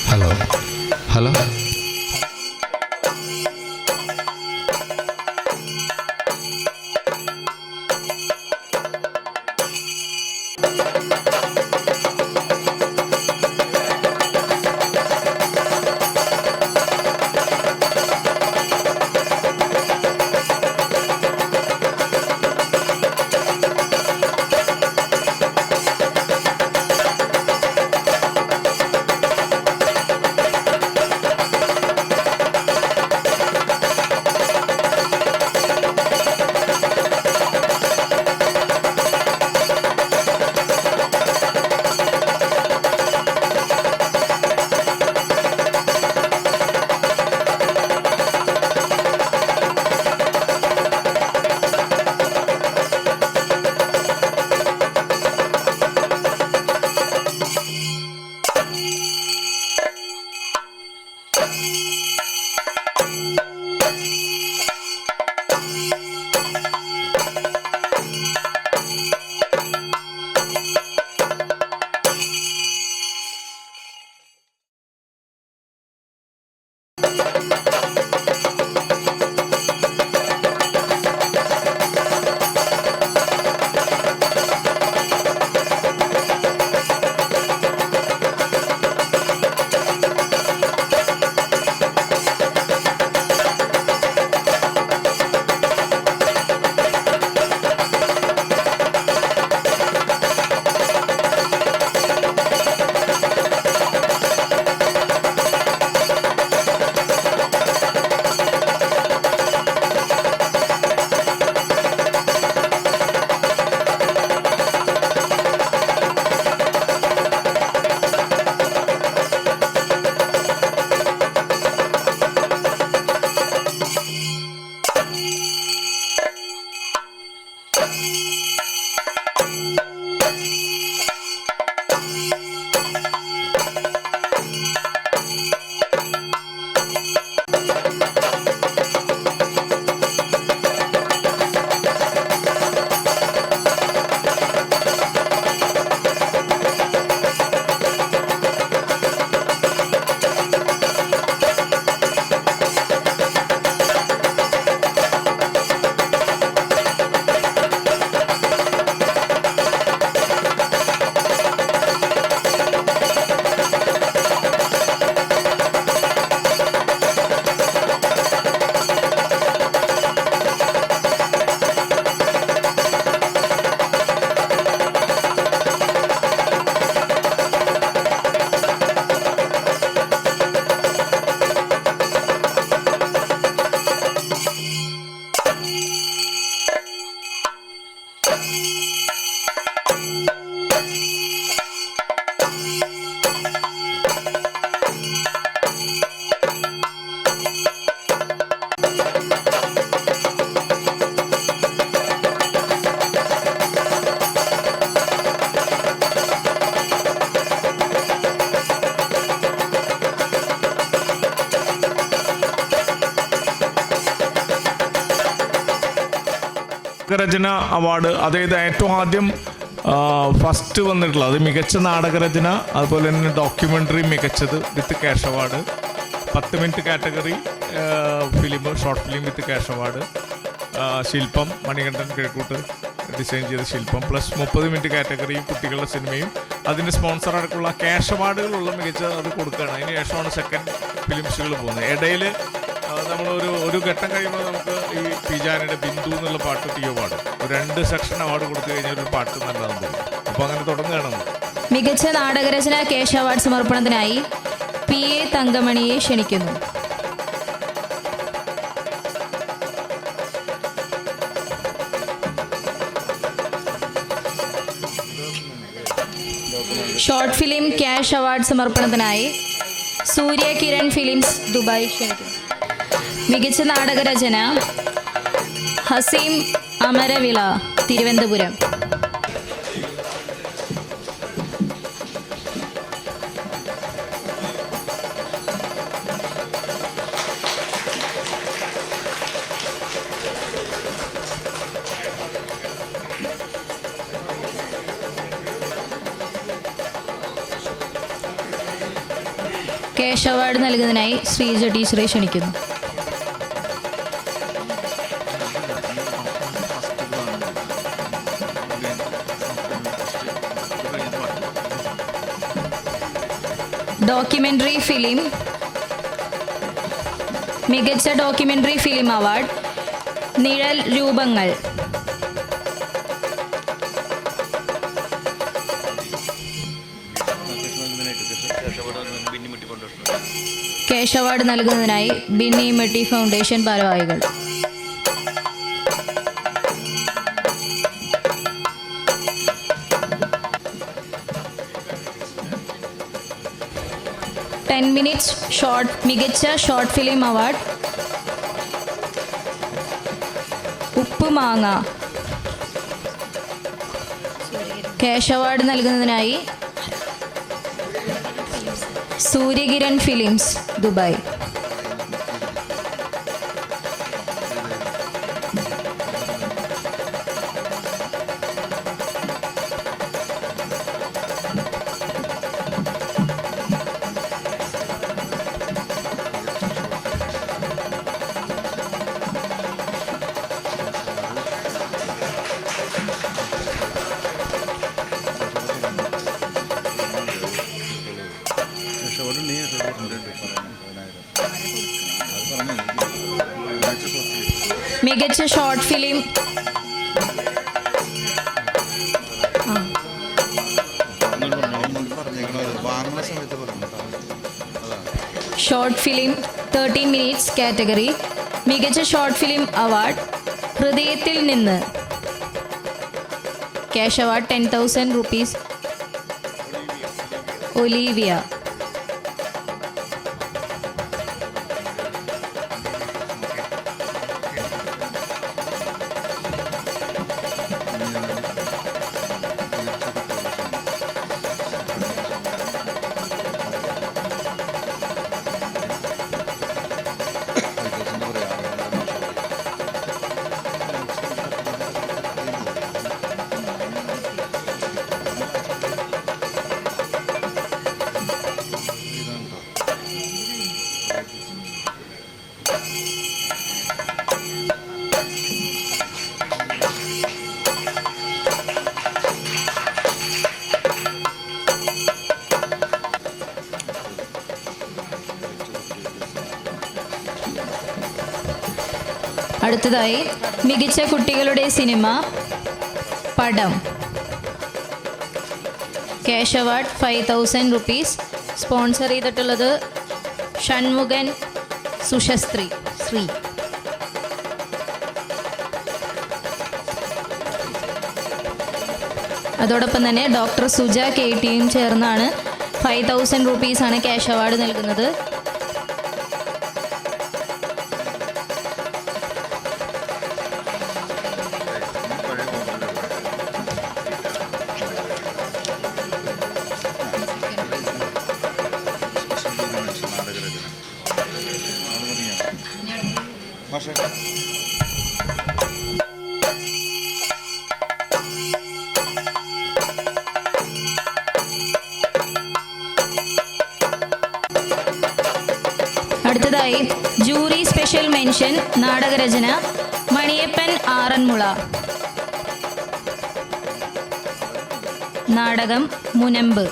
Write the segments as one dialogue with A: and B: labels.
A: Hello hello
B: നാടകരചന award, അതായത് ഏറ്റവും ആദ്യം ഫസ്റ്റ് വന്നിട്ടുള്ളത് അത് മികച്ച നാടകരചന, അതുപോലെ തന്നെ ഡോക്യുമെൻ്ററി മികച്ചത് വിത്ത് cash award, 10 minute category film, short film with cash award, ശില്പം മണികണ്ഠൻ കിഴക്കൂട്ട് ഡിസൈൻ ചെയ്ത ശില്പം, പ്ലസ് 30 മിനിറ്റ് കാറ്റഗറിയും കുട്ടികളുടെ സിനിമയും അതിൻ്റെ സ്പോൺസർ അടക്കമുള്ള ക്യാഷ് അവാർഡുകളുള്ള മികച്ച അത് കൊടുക്കുകയാണ്. അതിന് ശേഷമാണ് സെക്കൻഡ് ഫിലിംസുകൾ പോകുന്നത്. ഇടയിൽ നമ്മളൊരു ഘട്ടം കഴിയുമ്പോൾ നമുക്ക് ഈ പിജാനയുടെ ബിന്ദു എന്നുള്ള പാട്ട് ടിയോ പാടും. ഒരു 2 സെക്ഷൻ അവാർഡ് കൊടുത്തു കഴിഞ്ഞാൽ ഒരു പാട്ട് നല്ലതാണെന്ന് തോന്നും. അപ്പോൾ അങ്ങനെ തുടങ്ങുകയാണ്.
C: മികച്ച നാടകരചന ക്യാഷ് അവാർഡ് സമർപ്പണത്തിനായി PA തങ്കമണിയെ ക്ഷണിക്കുന്നു. ഷോർട്ട് ഫിലിം ക്യാഷ് അവാർഡ് സമർപ്പണത്തിനായി സൂര്യ കിരൺ ഫിലിംസ് ദുബായ് ക്ഷണിക്കുന്നു. മികച്ച നാടകരചന ഹസീം അമരവിള തിരുവനന്തപുരം. ക്യാഷ് അവാർഡ് നൽകുന്നതിനായി ശ്രീജ ടീച്ചറെ ക്ഷണിക്കുന്നു. ഡോക്യുമെൻ്ററി ഫിലിം മികച്ച documentary film award Nizhal Roopangal. Cash award നൽകുന്നതിനായി ബിന്നി മെട്ടി ഫൗണ്ടേഷൻ ഭാരവാഹികൾ. മിനിറ്റ്സ് ഷോർട്ട് മികച്ച short film award Uppumanga. Cash award നൽകുന്നതിനായി സൂര്യകിരൺ ഫിലിംസ് ദുബായ്. മികച്ച short film short film 13 minutes category മികച്ച ഷോർട്ട് ഫിലിം അവാർഡ് ഹൃദയത്തിൽ നിന്ന്. Cash award 10,000 rupees Olivia. അടുത്തതായി മികച്ച കുട്ടികളുടെ സിനിമ പടം. Cash award 5,000 rupees. സ്പോൺസർ ചെയ്തിട്ടുള്ളത് ഷൺമുഖൻ സുശസ്ത്രീ ശ്രീ. അതോടൊപ്പം തന്നെ ഡോക്ടർ സുജ KTയും ചേർന്നാണ് 5,000 rupees ആണ് ക്യാഷ് അവാർഡ് നൽകുന്നത്. അടുത്തതായി ജൂറി സ്പെഷ്യൽ മെൻഷൻ നാടകരചന മണിയപ്പൻ ആറന്മുള. നാടകം മുനമ്പ്.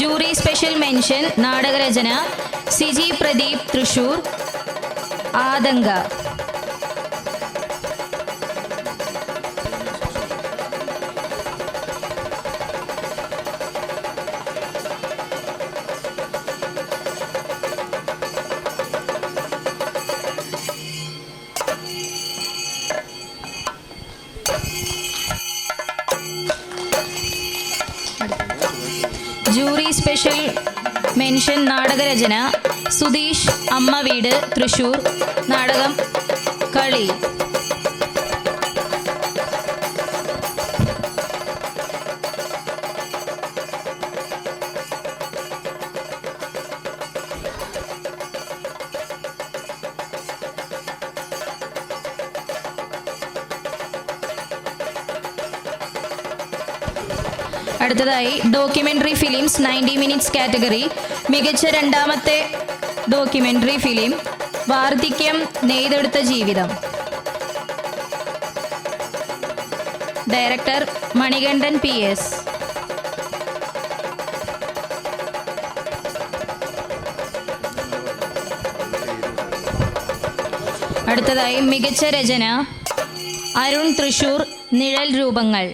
C: ജൂറി സ്പെഷ്യൽ മെൻഷൻ നാടകരചന Siji Pradeep Thrissur. Athanka. Jury special mention നാടകരചന സുധീഷ് അമ്മ വീട് തൃശൂർ. നാടകം കളി. അടുത്തതായി ഡോക്യുമെൻ്ററി ഫിലിംസ് 90 മിനിറ്റ്സ് കാറ്റഗറി. മികച്ച രണ്ടാമത്തെ ഡോക്യുമെൻ്ററി ഫിലിം വാർദ്ധക്യം നെയ്തെടുത്ത ജീവിതം. Director Manikandan PS. അടുത്തതായി മികച്ച രചന അരുൺ തൃശൂർ. നിഴൽ രൂപങ്ങൾ.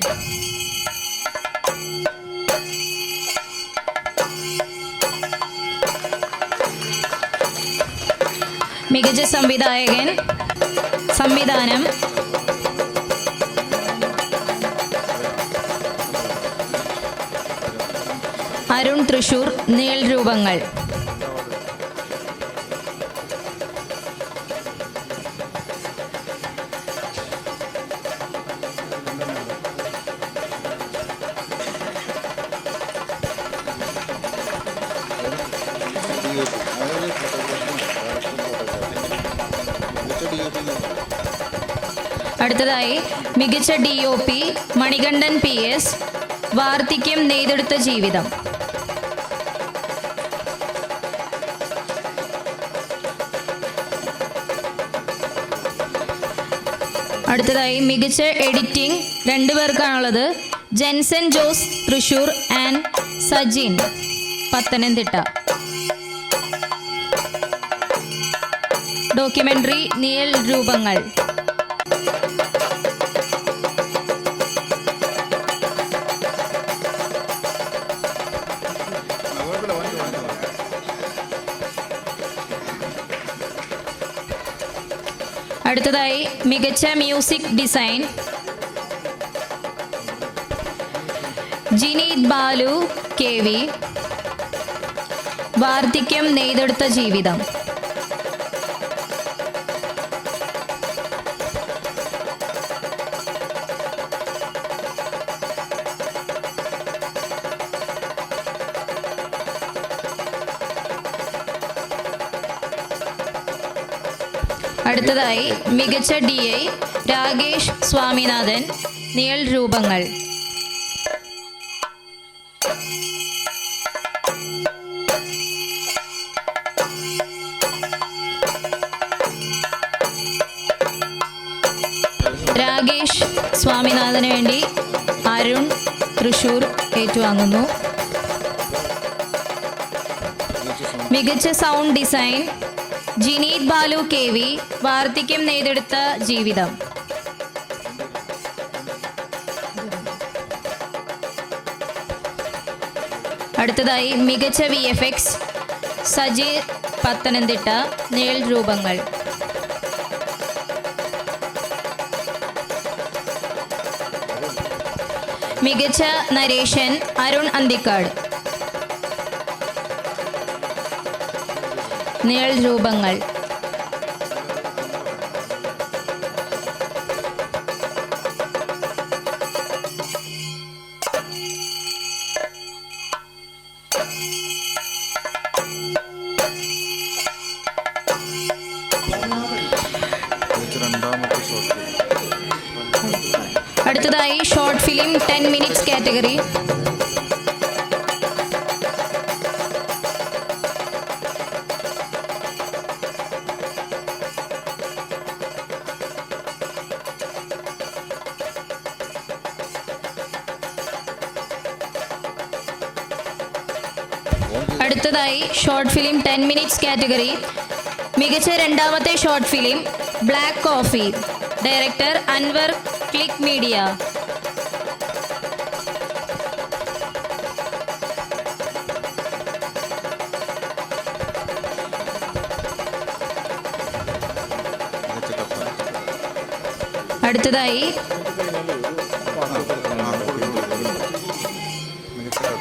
C: മികച്ച സംവിധാനം അരുൺ തൃശൂർ. നിഴൽ രൂപങ്ങൾ. അടുത്തതായി മികച്ച DOP മണികണ്ഠൻ PS. വാർദ്ധക്യം നെയ്തെടുത്ത ജീവിതം. അടുത്തതായി മികച്ച എഡിറ്റിംഗ് 2 പേർക്കാണുള്ളത്. ജെൻസൺ ജോസ് തൃശൂർ ആൻഡ് സജിൻ പത്തനംതിട്ട. ഡോക്യുമെൻ്ററി നിഴൽ രൂപങ്ങൾ. അടുത്തതായി മികച്ച music design Jineeth Balu KV. വാർദ്ധക്യം നെയ്തെടുത്ത ജീവിതം. അടുത്തതായി മികച്ച DI രാകേഷ് സ്വാമിനാഥൻ. നിഴൽ രൂപങ്ങൾ. രാകേഷ് സ്വാമിനാഥന് വേണ്ടി അരുൺ തൃശൂർ ഏറ്റുവാങ്ങുന്നു. മികച്ച sound design Jineeth Balu KV. വാർദ്ധക്യം നെയ്തെടുത്ത ജീവിതം. അടുത്തതായി മികച്ച VFX സജീർ പത്തനംതിട്ട. നിഴൽ രൂപങ്ങൾ. മികച്ച narration Arun Anthikad. Nizhal Roopangal. Film 10 minutes category. അടുത്തതായി ഷോർട്ട് ഫിലിം 10 മിനിറ്റ്സ് കാറ്റഗറി. മികച്ച രണ്ടാമത്തെ short film black coffee. Director Anwar, click media.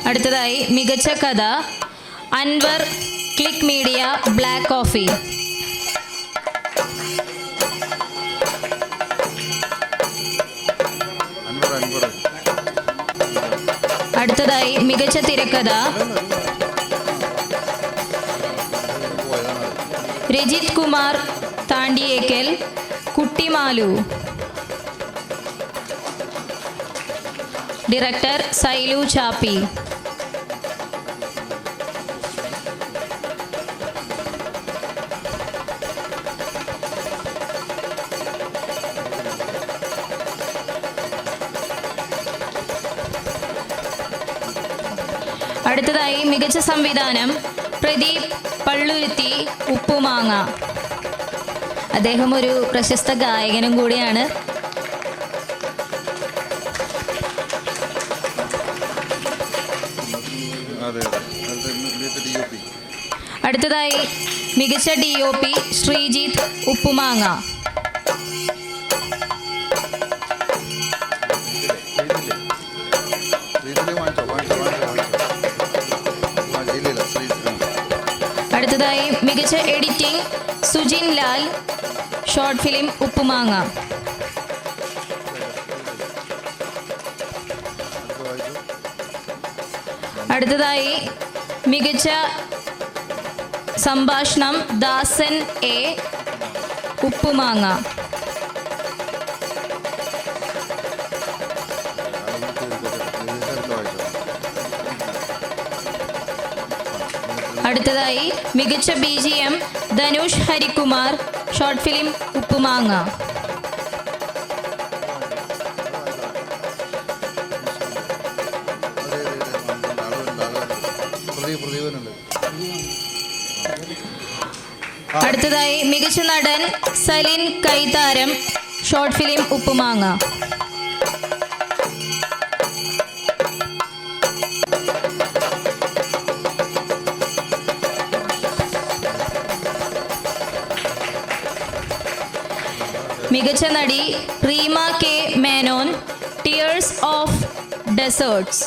C: അടുത്തതായി മികച്ച കഥ Anwar, click media, black coffee. അടുത്തതായി മികച്ച തിരക്കഥ രജിത് കുമാർ താണ്ടിയേക്കൽ, കുട്ടിമാലു. ഡയറക്ടർ സൈലു ചാപ്പി. അടുത്തതായി മികച്ച സംവിധാനം പ്രദീപ് പള്ളുരുത്തി, ഉപ്പുമാങ്ങ. അദ്ദേഹം ഒരു പ്രശസ്ത ഗായകനും കൂടിയാണ്. അടുത്തതായി മികച്ച DOP ശ്രീജിത്ത്, ഉപ്പുമാങ്ങ. അടുത്തതായി മികച്ച editing Sujin Lal, short film Uppumanga. അടുത്തതായി മികച്ച സംഭാഷണം ദാസൻ A, ഉപ്പുമാങ്ങ. അടുത്തതായി മികച്ച BGM Dhanush Harikumar, short film Uppumanga. അടുത്തതായി മികച്ച നടൻ സലിൻ കൈതാരം, ഷോർട്ട് ഫിലിം ഉപ്പുമാങ്ങ. മികച്ച നടി Reema K Menon, tears of deserts.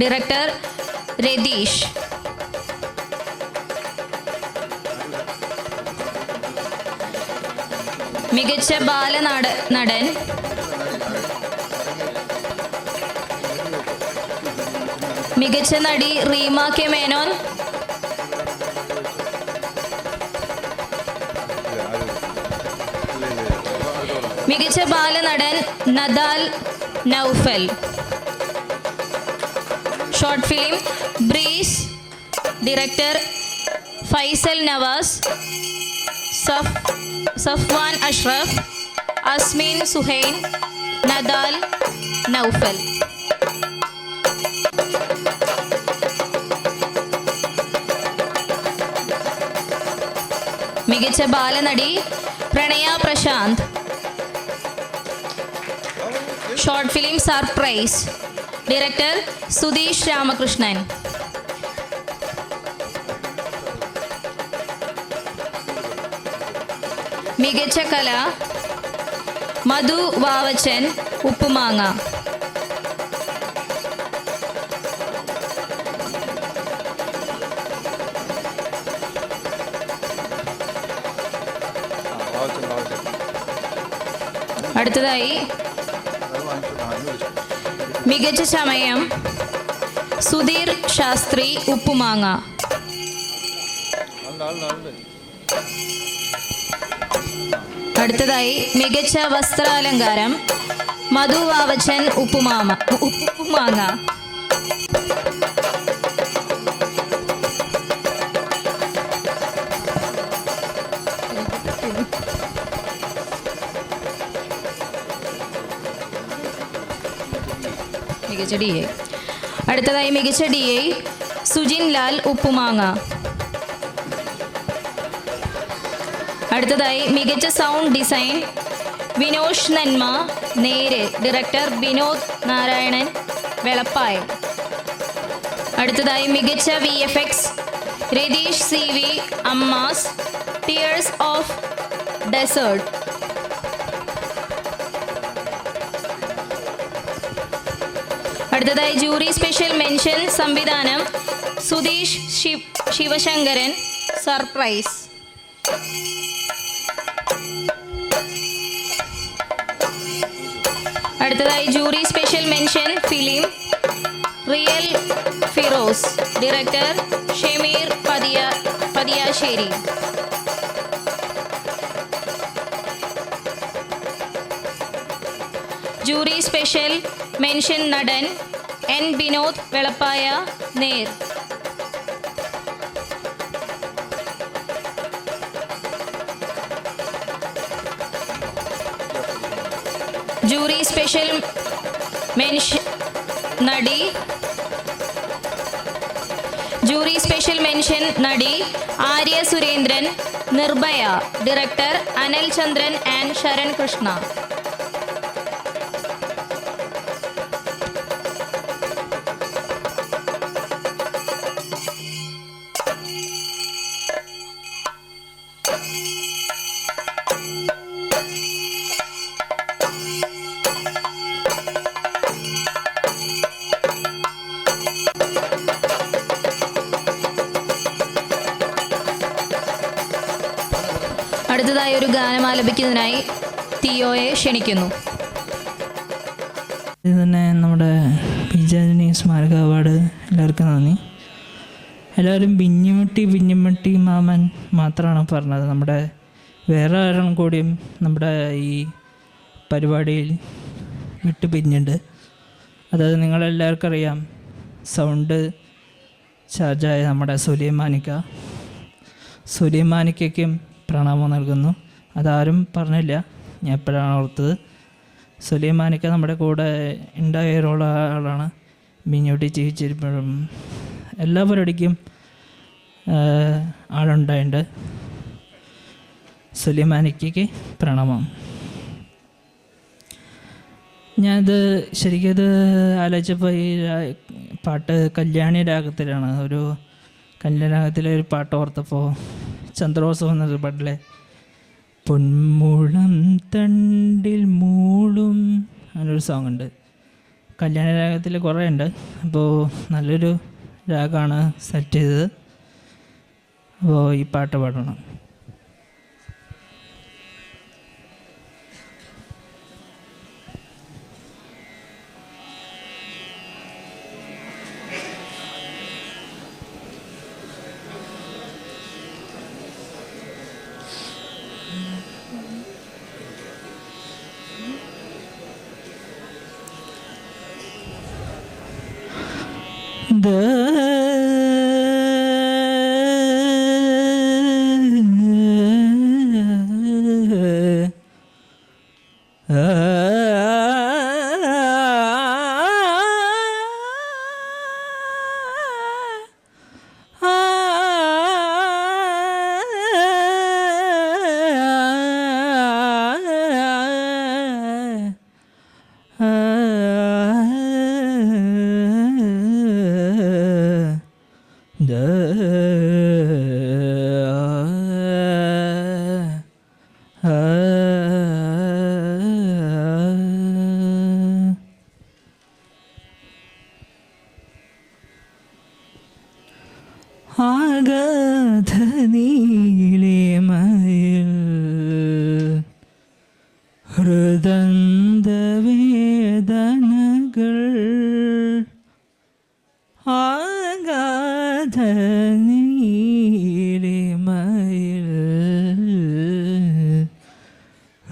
C: Director Ratheesh. മികച്ച ബാലനടൻ മികച്ച നടി റീമ K മേനോൻ. മികച്ച ബാലനടൻ Nadal Naufal, short film breeze. Director Faisal Navas, Safwan Ashraf, Asmeen Suhain, Nadal Naufal. മികച്ച ബാലനടി Pranaya Prashanth, short film surprise. Director Sudheesh Ramakrishnan. മികച്ച കല മധു വാവച്ചൻ, ഉപ്പുമാങ്ങ. അടുത്തതായി മികച്ച ചമയം സുധീർ ശാസ്ത്രി, ഉപ്പുമാങ്ങ. അടുത്തതായി മികച്ച വസ്ത്രാലങ്കാരം മധു വാവച്ചൻ ഉപ്പുമാങ്ങ. മികച്ച DA. അടുത്തതായി മികച്ച DA സുജിൻ ലാൽ ഉപ്പുമാങ്ങ. അടുത്തതായി മികച്ച sound design Vinosh Nanma Neru. Director Vinod Narayanan വെളപ്പായൽ. അടുത്തതായി മികച്ച VFX രതീഷ് CV അമ്മാസ് ടിയേഴ്സ് ഓഫ് ഡെസേർട്ട്. അടുത്തതായി ജൂറി സ്പെഷ്യൽ മെൻഷൻ സംവിധാനം സുധീഷ് ശിവശങ്കരൻ സർപ്രൈസ്. അടുത്തതായി jury special mention film real Firoz. Director Shameer Pathiyassery. Jury special mention നടൻ N Vinod Velappaya Ner. Jury special mention നടി ആര്യ സുരേന്ദ്രൻ നിർഭയ. Director Anil Chandran and Sharan Krishna. അടുത്തതായി ഒരു ഗാനം ആലപിക്കുന്നതിനായി തിയോയെ ക്ഷണിക്കുന്നു.
D: ഇത് തന്നെ നമ്മുടെ പിജാജിനി സ്മാരക അവാർഡ്. എല്ലാവർക്കും നന്ദി. എല്ലാവരും പിഞ്ഞുമട്ടി മാമൻ മാത്രമാണ് പറഞ്ഞത്. നമ്മുടെ വേറെ ആരും കൂടിയും നമ്മുടെ ഈ പരിപാടിയിൽ വിട്ടു പിരിഞ്ഞുണ്ട്. അതായത് നിങ്ങളെല്ലാവർക്കും അറിയാം, സൗണ്ട് ചാർജായ നമ്മുടെ സുലൈമാനിക്കും പ്രണാമം നൽകുന്നു. അതാരും പറഞ്ഞില്ല, ഞാൻ എപ്പോഴാണ് ഓർത്തത്. സുലൈമാനിക്ക നമ്മുടെ കൂടെ ഉണ്ടായുള്ള ആളാണ്. മിഞ്ഞോട്ടി ജീവിച്ചിരിപ്പോഴും എല്ലാ പരിപാടിക്കും ആളുണ്ടായിട്ടുണ്ട്. സുലൈമാനിക്കയ്ക്ക് പ്രണാമം. ഞാനിത് ശരിക്കും ആലോചിച്ചപ്പോൾ ഈ പാട്ട് കല്യാണി രാഗത്തിലാണ്. ഒരു കല്യാണ രാഗത്തിലെ ഒരു പാട്ട് ഓർത്തപ്പോൾ ചന്ദ്രോത്സവം എന്നൊരു പാട്ടിലെ പൊന്മുളം തണ്ടിൽ മൂളും അങ്ങനൊരു സോങ് ഉണ്ട്. കല്യാണ രാഗത്തിൽ കുറേ ഉണ്ട്. അപ്പോൾ നല്ലൊരു രാഗമാണ് സെറ്റ് ചെയ്തത്. അപ്പോൾ ഈ പാട്ട് പാടണം. ആഗധനീലിമയിൽ ഹൃദന്തവേദനകൾ ആഗധനീലിമയിൽ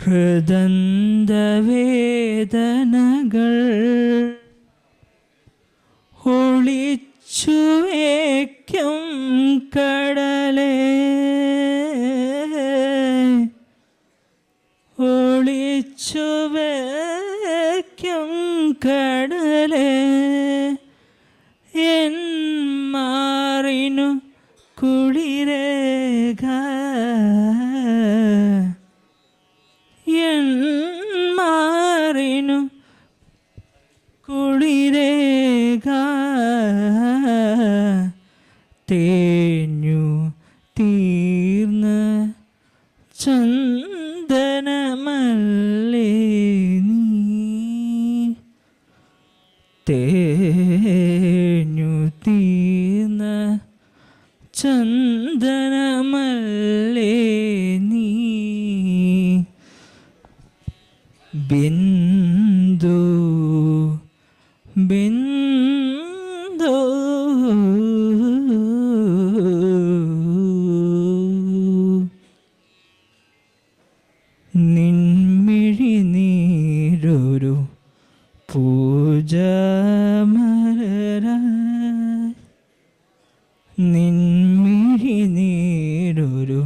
D: ഹൃദന്തവേദന ഒളിച്ചു വയ്ക്കും കടലേ, ഒളിച്ചു വയ്ക്കും കടലേ, എൻ മാറിനു കുളിരേക, എൻ മാറിനു കുളിരേക, തേഞ്ഞു തീർന്ന ചന്ദനമല്ലേ നീ, തേഞ്ഞു തീർന്ന ചന്ദനമല്ലേ നീ, ബിന്ദു ബിന്ദു നിൻമിഴി നീരൊരു പൂജമലരായി, നിൻമിഴി നീരൊരു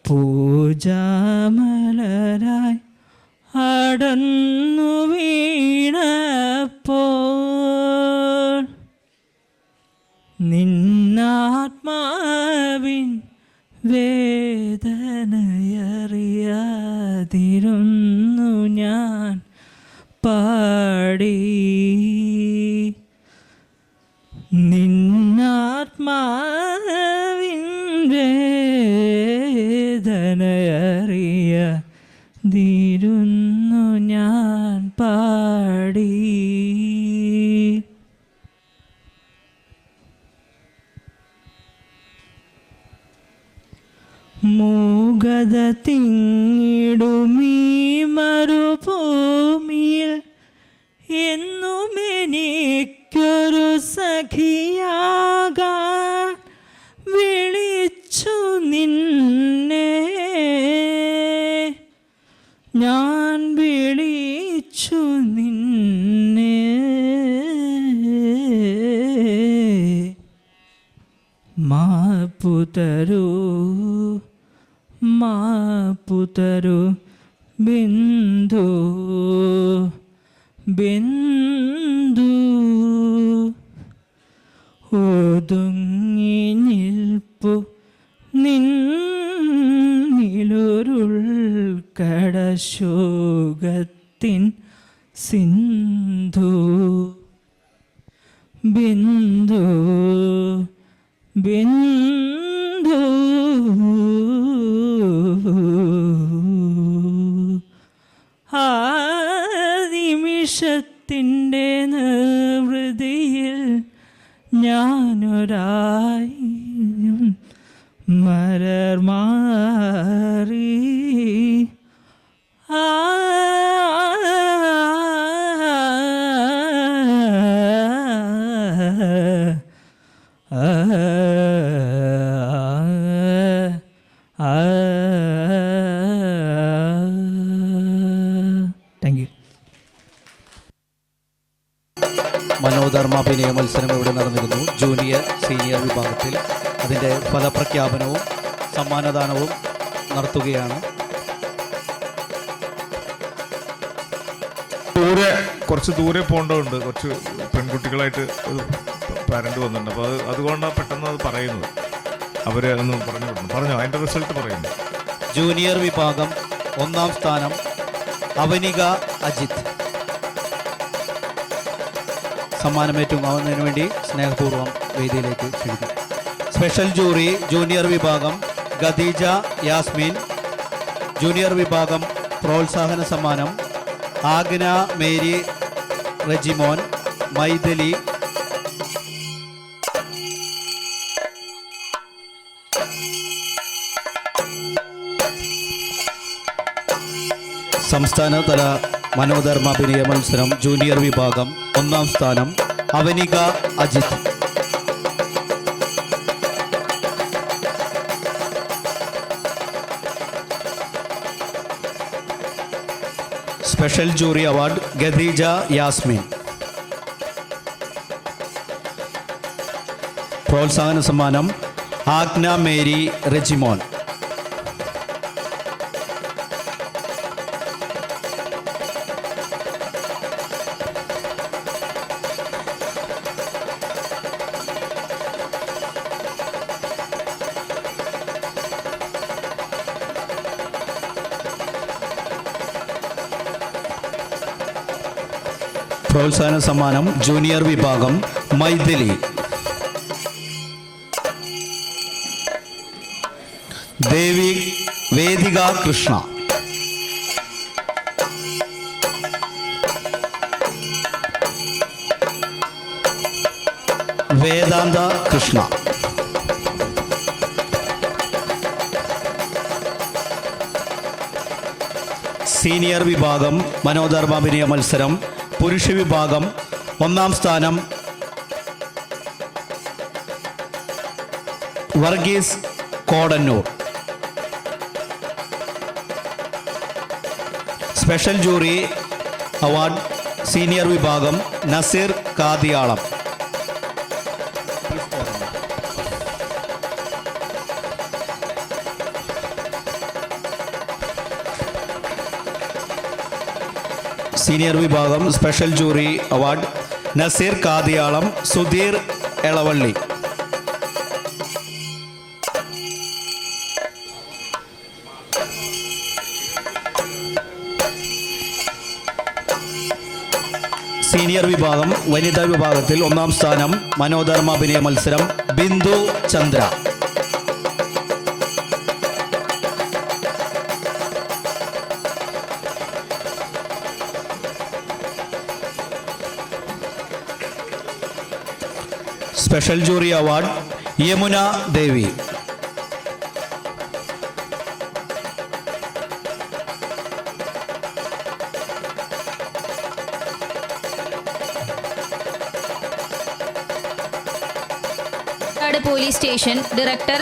D: പൂജമലരായി അടന്നു വീണപ്പോൾ, നിന്നാത്മാവിൻ വേദനയറിയാതിരുന്നു ഞാൻ പാടി, നിന്നാത്മാവിൻ വേദനയറിയാതിരുന്നു ഞാൻ പാടി. മൂകത തിങ്ങിടുമീ മരുഭൂമിയിൽ എന്നും എനിക്കൊരു സഖിയാകാൻ വിളിച്ചു നിന്നെ, ഞാൻ വിളിച്ചു നിന്നെ, മാപ്പു തരൂ മാപ്പു തരൂ ബിന്ദു ബിന്ദു, ഒതുങ്ങി നിൽപ്പു നിന്നിലൊരുൾ കടശോകത്തിൻ സിന്ധു, ബിന്ദു ബിന്ദു, ആ നിമിഷത്തിൻ്റെ നിർവൃതിയിൽ ഞാനൊരായും മലർ മാറി, ആ താങ്ക് യു.
E: മനോധർമാഭിനയ മത്സരം ഇവിടെ നടന്നിരുന്നു. ജൂനിയർ സീനിയർ വിഭാഗത്തിൽ അതിൻ്റെ ഫലപ്രഖ്യാപനവും സമ്മാനദാനവും നടത്തുകയാണ്.
B: കുറച്ച് ദൂരെ പോകേണ്ടതുണ്ട്, കുറച്ച് പെൺകുട്ടികളായിട്ട് ഒരു പാരന്റ് വന്നിട്ടുണ്ട്. അപ്പോൾ അതുകൊണ്ടാണ് പെട്ടെന്ന് അത് പറയുന്നത്. അവരെ ഒന്ന് പറഞ്ഞോ അതിൻ്റെ റിസൾട്ട് പറയുന്നു.
E: ജൂനിയർ വിഭാഗം 1ാം സ്ഥാനം അവനിക അജിത്ത്. സമ്മാനമേറ്റുമാവുന്നതിന് വേണ്ടി സ്നേഹപൂർവ്വം വേദിയിലേക്ക് ക്ഷണിക്കും. സ്പെഷ്യൽ ജൂറി ജൂനിയർ വിഭാഗം ഖദീജ യാസ്മീൻ. ജൂനിയർ വിഭാഗം പ്രോത്സാഹന സമ്മാനം ആഗ്ന മേരി റെജിമോൻ മൈഥിലി. സംസ്ഥാനതല മനോധർമാഭിനയ മത്സരം ജൂനിയർ വിഭാഗം 1ാം സ്ഥാനം Avanika Ajith. Special jury award Khadeeja Yasmeen. പ്രോത്സാഹന സമ്മാനം ആഗ്ന മേരി റെജിമോൻ. പ്രോത്സാഹന സമ്മാനം ജൂനിയർ വിഭാഗം മൈഥിലി. വേദിക കൃഷ്ണ. വേദാന്ത കൃഷ്ണ. സീനിയർ വിഭാഗം മനോധർമാഭിനയ മത്സരം പുരുഷ വിഭാഗം 1-ാം സ്ഥാനം Varghese Kodannur. Special jury award senior വിഭാഗം നസീർ കാതിയാളം. സീനിയർ വിഭാഗം special jury award Naseer Kathiyalam, Sudheer Elavally. Senior വിഭാഗം വനിതാ വിഭാഗത്തിൽ 1-ാം സ്ഥാനം മനോധർമാഭിനയ മത്സരം Bindu Chandra. Special jury award Yamuna Devi.
C: Police station director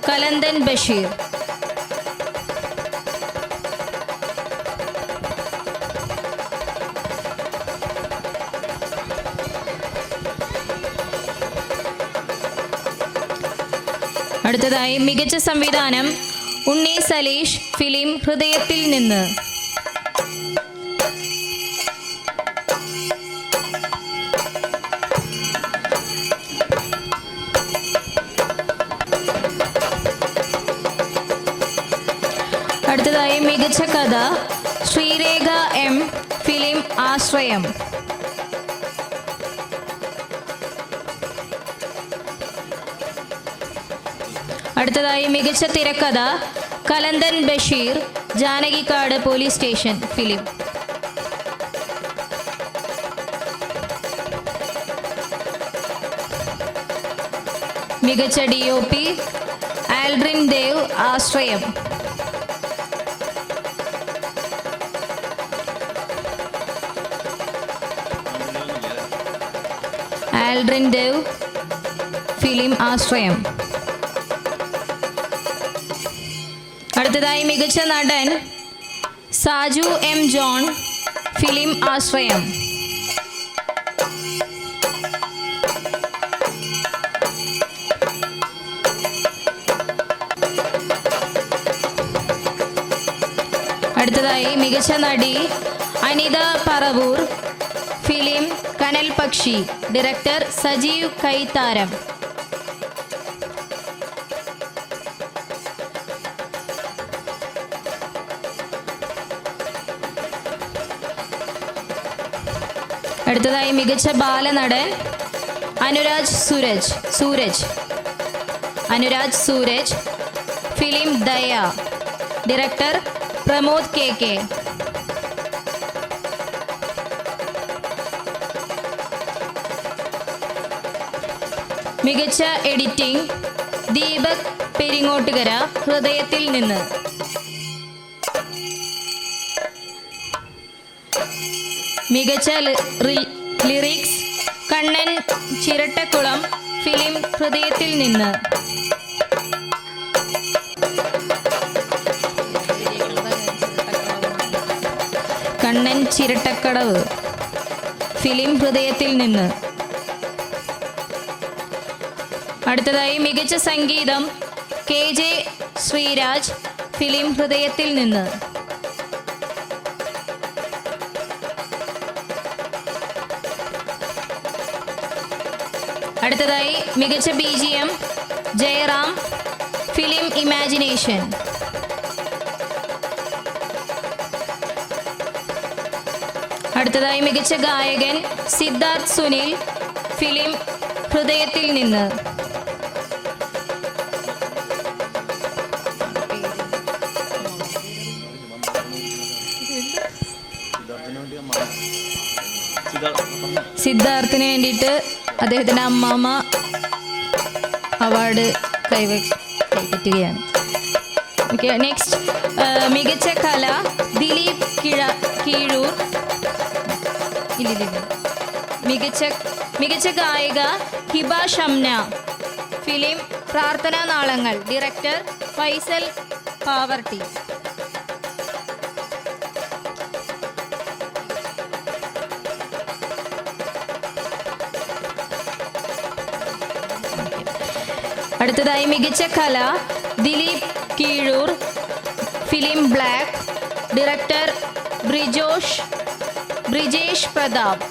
C: Kalanthan Basheer. അടുത്തതായി മികച്ച സംവിധാനം ഉണ്ണി സലീഷ്, ഫിലിം ഹൃദയത്തിൽ നിന്ന്. അടുത്തതായി മികച്ച കഥ ശ്രീരേഖ എം, ഫിലിം ആശ്രയം. അടുത്തതായി മികച്ച തിരക്കഥ Kalanthan Basheer, Janakikkad police station, film. മികച്ച DOP ആൽഡ്രിൻ ദേവ്, ആശ്രയം. ആൽഡ്രിൻ ദേവ്, ഫിലിം ആശ്രയം. അടുത്തതായി മികച്ച നടൻ സാജു M ജോൺ, ഫിലിം ആശ്രയം. അടുത്തതായി മികച്ച നടി അനിത പറവൂർ, ഫിലിം കനൽ പക്ഷി, ഡയറക്ടർ സജീവ് കൈത്താരം. അടുത്തതായി മികച്ച ബാലനടൻ അനുരാജ് സൂരജ്, ഫിലിം ദയ, ഡയറക്ടർ പ്രമോദ് KK. മികച്ച എഡിറ്റിംഗ് ദീപക് പെരിങ്ങോട്ടുകര, ഹൃദയത്തിൽ നിന്ന്. മികച്ച ലിറിക്സ് കണ്ണൻ ചിരട്ടക്കുളം, ഫിലിം ഹൃദയത്തിൽ നിന്ന്. കണ്ണൻ ചിരട്ടക്കടവ്, ഫിലിം ഹൃദയത്തിൽ നിന്ന്. അടുത്തതായി മികച്ച സംഗീതം KJ ശ്രീരാജ്, ഫിലിം ഹൃദയത്തിൽ നിന്ന്. അടുത്തതായി മികച്ച BGM ജയറാം, ഫിലിം ഇമാജിനേഷൻ. അടുത്തതായി മികച്ച ഗായകൻ സിദ്ധാർത്ഥ് സുനിൽ, ഫിലിം ഹൃദയത്തിൽ നിന്ന്. സിദ്ധാർത്ഥിന് വേണ്ടിയിട്ട് അദ്ദേഹത്തിൻ്റെ അമ്മാമ്മ അവാർഡ് കൈപ്പറ്റുകയാണ്. ഓക്കെ, നെക്സ്റ്റ് മികച്ച കല ദിലീപ് കീഴൂർ. മികച്ച ഗായിക ഹിബ ഷംന, ഫിലിം പ്രാർത്ഥനാ നാളങ്ങൾ. ഡയറക്ടർ ഫൈസൽ പാവർട്ടി. അടുത്തതായി മികച്ച കല Dileep Keezhur, film black. Director Brijesh Prathap.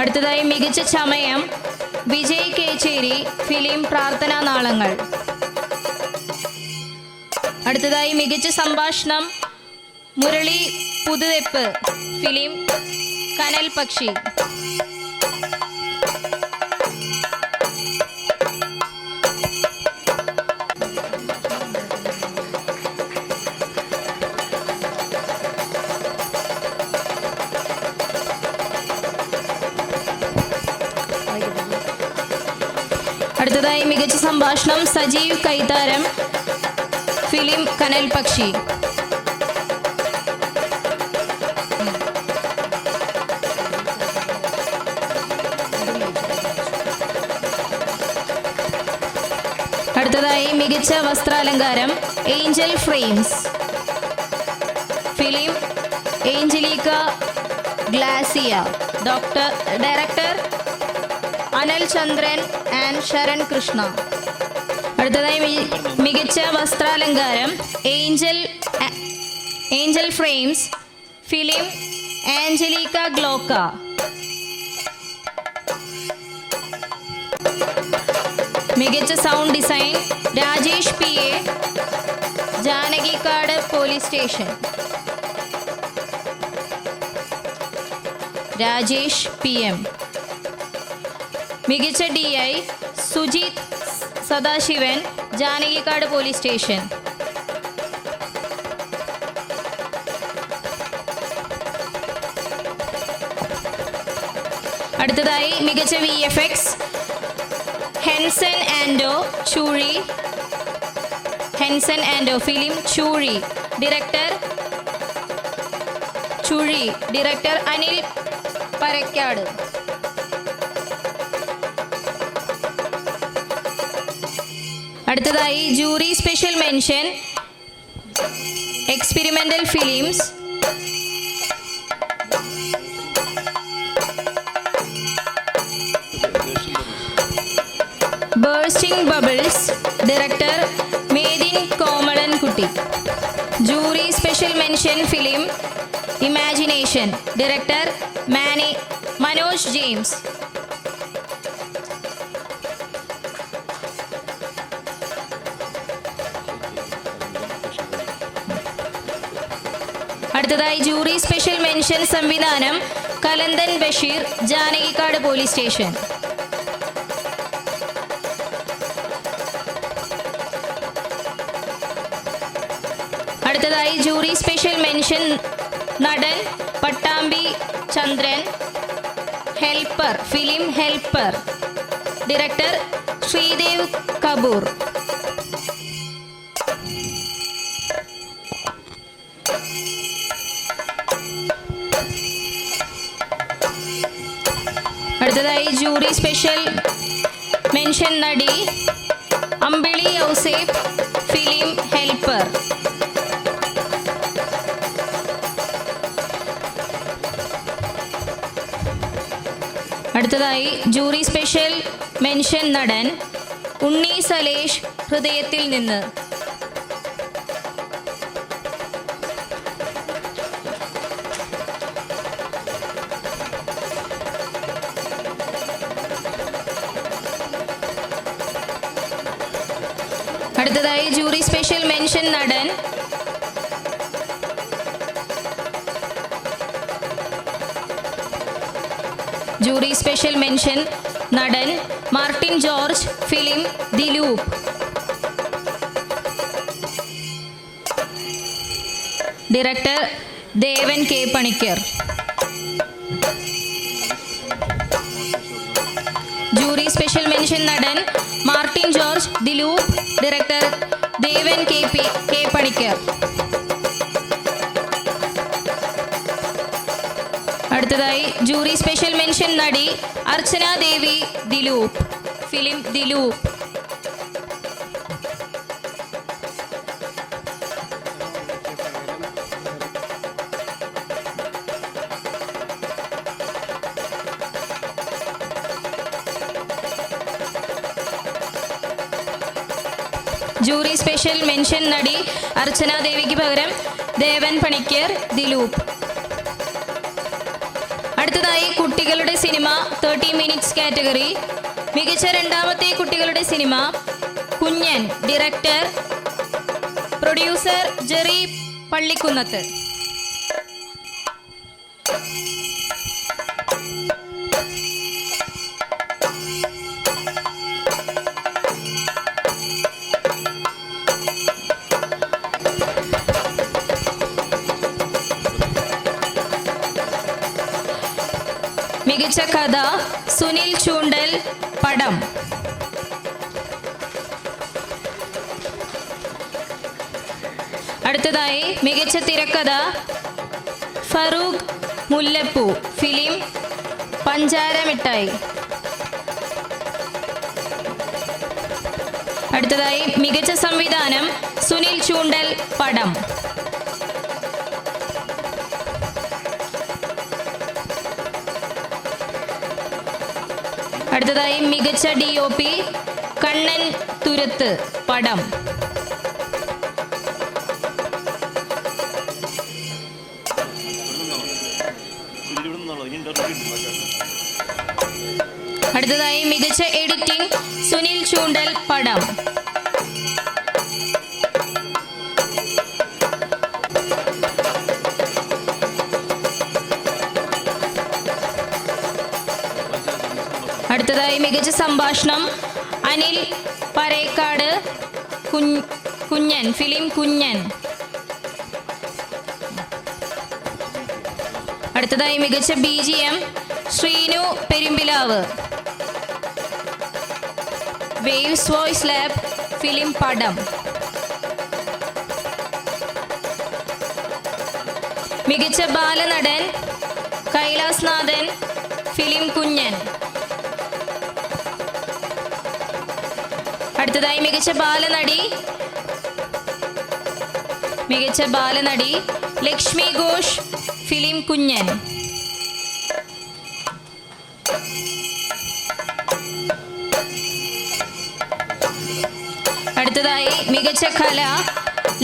C: അടുത്തതായി മികച്ച ചമയം വിജയ് കേച്ചേരി, ഫിലിം പ്രാർത്ഥനാ നാളങ്ങൾ. അടുത്തതായി മികച്ച സംഭാഷണം മുരളി പുതുവെപ്പ്, ഫിലിം കനൽ പക്ഷി. അടുത്തതായി മികച്ച സംഭാഷണം സജീവ് കൈതാരം, ഫിലിം കനൽ പക്ഷി. അടുത്തതായി മികച്ച വസ്ത്രാലങ്കാരം ഏഞ്ചൽ ഫ്രെയിംസ്, ഫിലിം ഏഞ്ചലിക്ക ഗ്ലാസിയ. Director Anal Chandran and Sharan Krishna. അടുത്തതായി മികച്ച വസ്ത്രാലങ്കാരം ഏഞ്ചൽ ഫ്രെയിംസ്, ഫിലിം ആഞ്ചലിക്ക ഗ്ലോക്ക. മികച്ച sound design Rajesh PA, Janakikkad police station. Rajesh PM. മികച്ച DI Sujith Sadasivan, Janakikkad police station. അടുത്തതായി മികച്ച VFX Henson Ando, film Choozhi. Director Anil Parakkad. അടുത്തതായി jury special mention experimental films, bursting bubbles. Director Medin Komalankutty. Jury special mention film imagination. Director Manoj James. അടുത്തതായി jury special mention സംവിധാനം Kalanthan Basheer, Janakikkad police station. അടുത്തതായി jury special mention നടൻ Pattambi Chandran, helper, film helper. Director Sreedev Kapoor. അടുത്തതായി jury special mention നടി Ambili Ouseph, film helper. അടുത്തതായി jury special mention നടൻ ഉണ്ണി സലേഷ് ഹൃദയത്തിൽ നിന്ന്. അടുത്തതായി ജൂറി സ്പെഷ്യൽ മെൻഷൻ നടൻ ജൂറി സ്പെഷ്യൽ മെൻഷൻ നടൻ Martin George, film Dilup. Director Devan K Panicker. Jury special mention നടൻ മാർട്ടിൻ ജോർജ്, ദിലൂപ്. Director Devan K Panicker. അടുത്തതായി ജൂറി സ്പെഷ്യൽ മെൻഷൻ നടി അർച്ചന ദേവി, ദിലൂപ്. ഫിലിം ദിലൂപ്. ജൂറി സ്പെഷ്യൽ മെൻഷൻ നടി അർച്ചന ദേവിക്ക് പകരം ദേവൻ പണിക്കർ, ദിലൂപ്. അടുത്തതായി കുട്ടികളുടെ സിനിമ 30 മിനിറ്റ്സ് കാറ്റഗറി. മികച്ച രണ്ടാമത്തെ കുട്ടികളുടെ cinema Kunjan. Director producer Jerry Pallikkunnath. മികച്ച കഥ സുനിൽ ചൂണ്ടൽ, പടം. അടുത്തതായി മികച്ച തിരക്കഥ ഫറൂഖ് മുല്ലപ്പൂ, ഫിലിം പഞ്ചാര മിഠായി. അടുത്തതായി മികച്ച സംവിധാനം സുനിൽ ചൂണ്ടൽ, പടം. അടുത്തതായി മികച്ച DOP കണ്ണൻ തുരത്ത്, പടം. അടുത്തതായി മികച്ച എഡിറ്റിംഗ് സുനിൽ ചൂണ്ടൽ, പടം. അടുത്തതായി മികച്ച സംഭാഷണം അനിൽ പരേക്കാട്, കുഞ്ഞൻ, ഫിലിം കുഞ്ഞൻ. അടുത്തതായി മികച്ച BGM Sreenu Perumpilavu, waves voice lab, film പടം. മികച്ച ബാലനടൻ കൈലാസ് നാഥൻ, ഫിലിം കുഞ്ഞൻ. അടുത്തതായി മികച്ച ബാലനടി ലക്ഷ്മി ഘോഷ്, ഫിലിം കുഞ്ഞൻ. അടുത്തതായി മികച്ച കല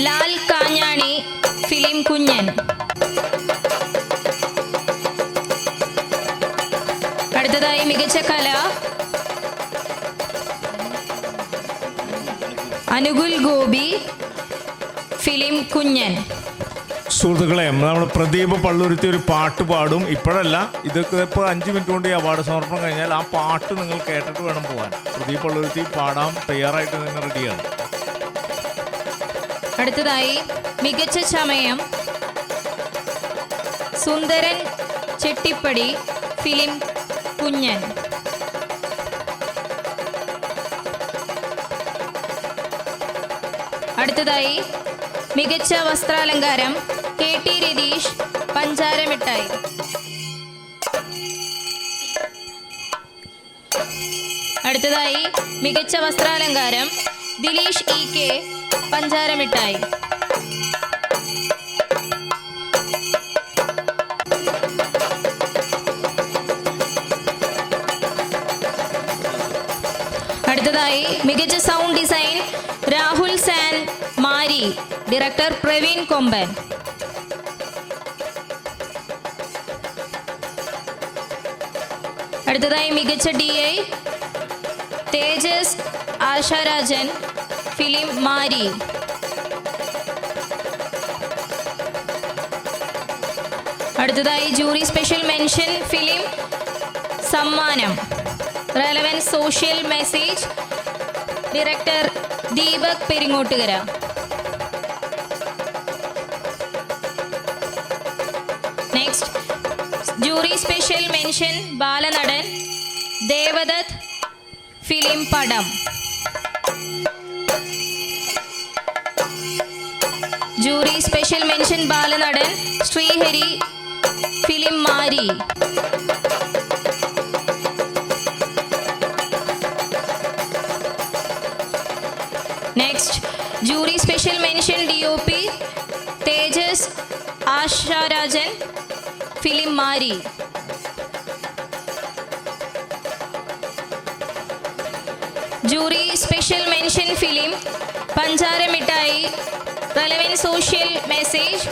C: ലാൽ കാഞ്ഞാണി, ഫിലിം കുഞ്ഞൻ. അടുത്തതായി മികച്ച കല അനുകുൽ ഗോപി, ഫിലിം കുഞ്ഞൻ.
B: സുഹൃത്തുക്കളെ, നമ്മൾ പ്രദീപ് പള്ളുരുത്തി ഒരു പാട്ട് പാടും. ഇപ്പോഴല്ല, ഇതൊക്കെ ഇപ്പോൾ 5 മിനിറ്റ് കൊണ്ട് ഈ അവാർഡ് സമർപ്പണം കഴിഞ്ഞാൽ ആ പാട്ട് നിങ്ങൾ കേട്ടിട്ട് വേണം പോകാൻ. പ്രദീപ് പള്ളുരുത്തി പാടാൻ തയ്യാറായിട്ട് നിങ്ങൾ റെഡിയാണ്.
C: അടുത്തതായി മികച്ച ചമയം സുന്ദരൻ ചെട്ടിപ്പടി, ഫിലിം കുഞ്ഞൻ. അടുത്തതായി മികച്ച വസ്ത്രാലങ്കാരം KT രതീഷ്, പഞ്ചാര മിഠായി. അടുത്തതായി മികച്ച വസ്ത്രാലങ്കാരം ദിലീഷ് EK, പഞ്ചാര മിഠായി. അടുത്തതായി മികച്ച sound design Rahul San Mari, director Praveen Komban. അടുത്തതായി മികച്ച DI തേജസ് ആശാരാജൻ, ഫിലിം മാരി. അടുത്തതായി jury special mention film Sammanam, relevance social message, director Deepak Peringottukara. Next jury special mention ബാലനടൻ Devadath, film Padam. Jury special mention ബാലനടൻ Sreehari, film Mari. Next jury special mention DOP Tejas Asharajan, film Mari. Jury special mention film Panchara Mittayi, relevance social message,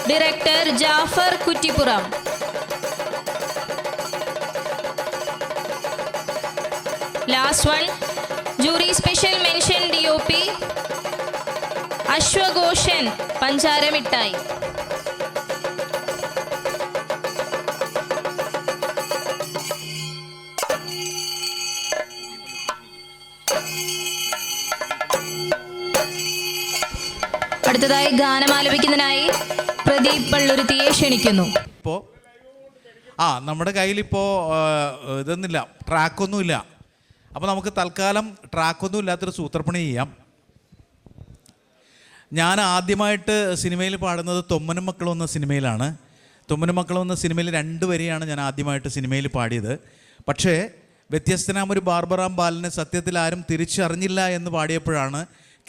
C: director Jafar Kuttippuram. Last one jury special mention DOP അശ്വഘോഷൻ, പഞ്ചാര മിഠായി. അടുത്തതായി ഗാനം ആലപിക്കുന്നതിനായി പ്രദീപ് പള്ളുരുത്തിയെ ക്ഷണിക്കുന്നു.
F: ഇപ്പോൾ നമ്മുടെ കയ്യിലിപ്പോൾ ഇതൊന്നുമില്ല, ട്രാക്കൊന്നുമില്ല. അപ്പോൾ നമുക്ക് തൽക്കാലം ട്രാക്കൊന്നും ഇല്ലാത്തൊരു സൂത്രപ്പണി ചെയ്യാം. ഞാൻ ആദ്യമായിട്ട് സിനിമയിൽ പാടുന്നത് തൊമ്മനും മക്കളും എന്ന സിനിമയിലാണ്. തൊമ്മനും മക്കളും എന്ന സിനിമയിൽ 2 വരിയാണ് ഞാൻ ആദ്യമായിട്ട് സിനിമയിൽ പാടിയത്. പക്ഷേ വ്യത്യസ്തനാമൊരു ബാർബറാം ബാലനെ സത്യത്തിൽ ആരും തിരിച്ചറിഞ്ഞില്ല എന്ന് പാടിയപ്പോഴാണ്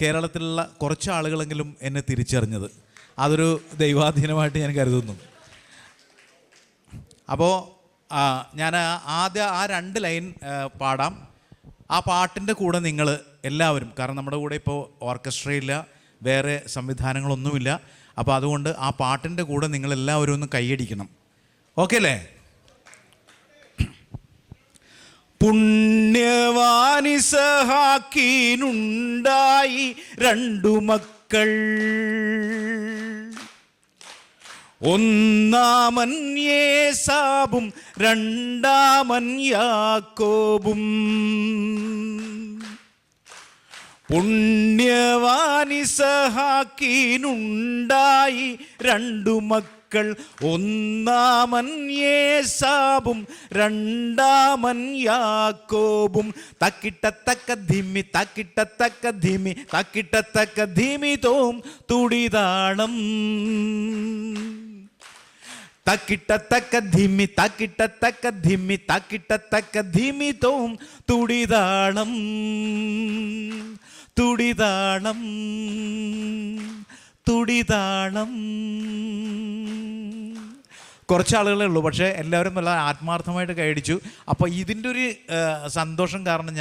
F: കേരളത്തിലുള്ള കുറച്ച് ആളുകളെങ്കിലും എന്നെ തിരിച്ചറിഞ്ഞത്. അതൊരു ദൈവാധീനമായിട്ട് ഞാൻ കരുതുന്നു. അപ്പോൾ ഞാൻ ആദ്യം ആ 2 ലൈൻ പാടാം. ആ പാട്ടിൻ്റെ കൂടെ നിങ്ങൾ എല്ലാവരും, കാരണം നമ്മുടെ കൂടെ ഇപ്പോൾ ഓർക്കസ്ട്രയില്ല, വേറെ സംവിധാനങ്ങളൊന്നുമില്ല. അപ്പോൾ അതുകൊണ്ട് ആ പാട്ടിൻ്റെ കൂടെ നിങ്ങളെല്ലാവരും ഒന്ന് കൈയടിക്കണം. ഓക്കെ അല്ലേ? പുണ്യവാനിസഹാക്കീനുണ്ടായി 2 മക്കൾ, ഒന്നാമൻ യേസാബും രണ്ടാമൻ യാക്കോബും. പുണ്യവാനിസഹാക്കീനുണ്ടായി 2 മക്കൾ, ഒന്നാമൻ യേസാബും രണ്ടാമൻ യാക്കോബും. തക്കിട്ടത്തക്ക ധിമി തക്കിട്ടത്തക്ക ധിമി തക്കിട്ടത്തക്ക ധിമി തോം തുടിതാളം. തക്കിട്ടത്തക്ക ധിമി തക്കിട്ടത്തക്ക ധിമി തക്കിട്ടത്തക്ക ധിമി തോം തുടിതാളം. തുടിതാളം തുടിതാളം. കുറച്ച് ആളുകളേ ഉള്ളൂ, പക്ഷേ എല്ലാവരും നല്ല ആത്മാർത്ഥമായിട്ട് കൈയടിച്ചു. അപ്പോൾ ഇതിൻ്റെ ഒരു സന്തോഷം കാരണം